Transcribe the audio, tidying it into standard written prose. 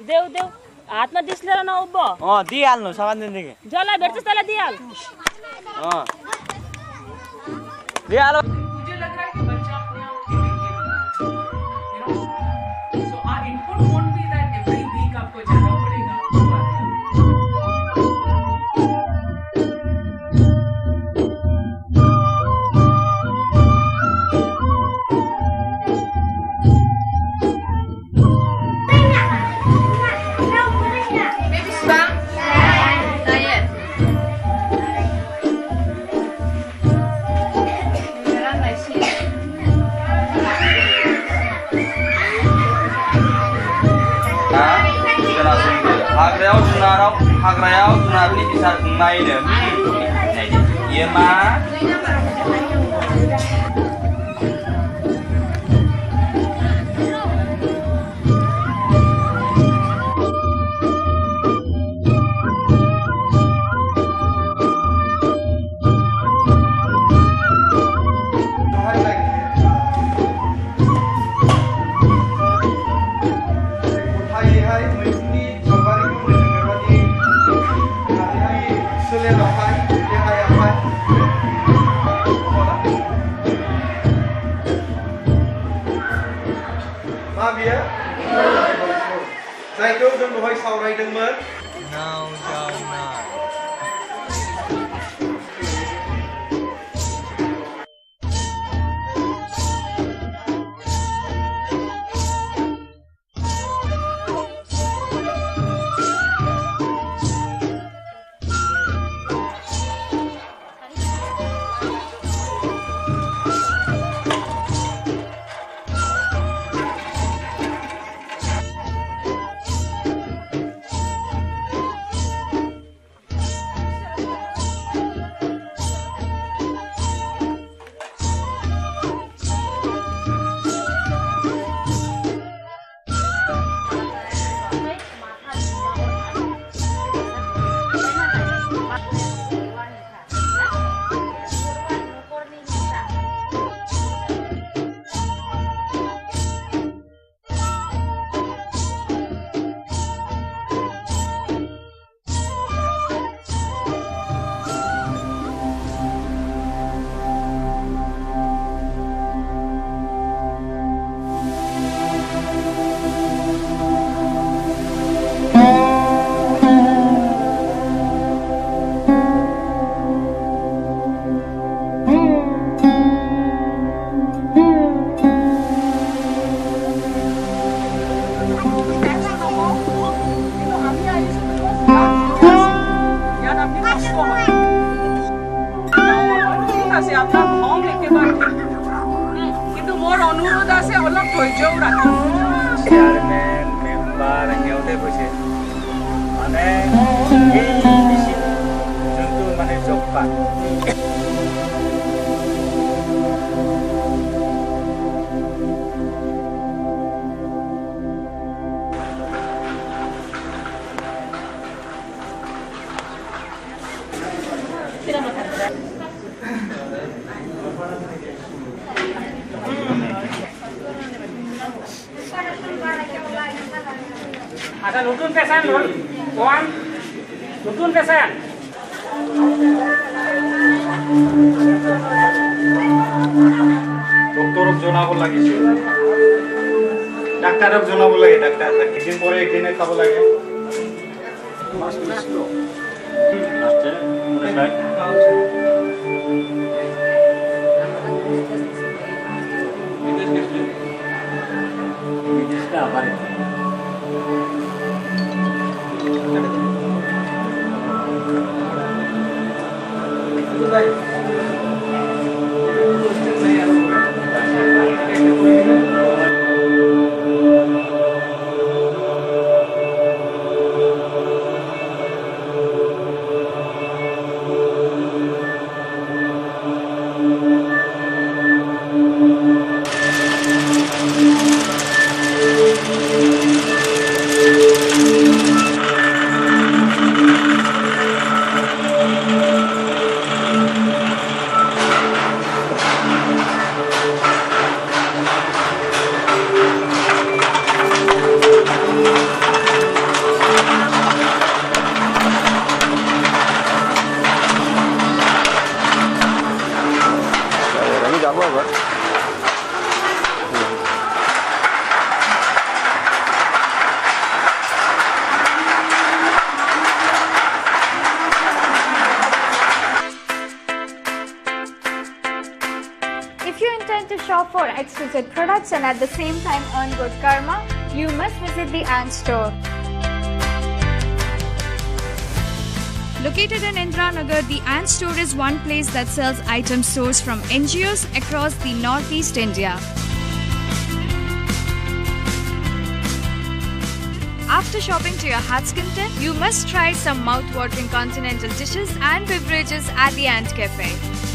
देऊ देऊ हातमा दिस्लेर नउब्बो दिइहाल्नु सामान दिनदेखि जसलाई भेट्छस् त्यसलाई दिइहाल दिइहाल मुझे लग रहा है कि बच्चा अपने आप so our input won't be that every week आपको जाना पड़ेगा हाग्रायाव जुनारनि बिसार नायनो इयो मा जायखौ जों दहाय सावरायदोंमोन नाव जावनाय কিন্তু মোৰ অনুৰোধ আছে অলপ ধৈৰ্যও ৰাখিব চেয়াৰমেন মেম্বাৰ সিহঁতে কৈছে মানে এই যোনটো মানে Jabba ada nutun pesan lor koan nutun pesan ডক্টৰক জনাব লাগিছিল ডাক্তাৰক জনাব লাগে ডাক্তাৰ একদিন পরে একদিনে খাব লাগে for exclusive products and at the same time earn good karma, you must visit the Ant Store. Located in Indranagar, the Ant Store is one place that sells items sourced from NGOs across the Northeast India. After shopping to your heart's content, you must try some mouth-watering continental dishes and beverages at the Ant Cafe.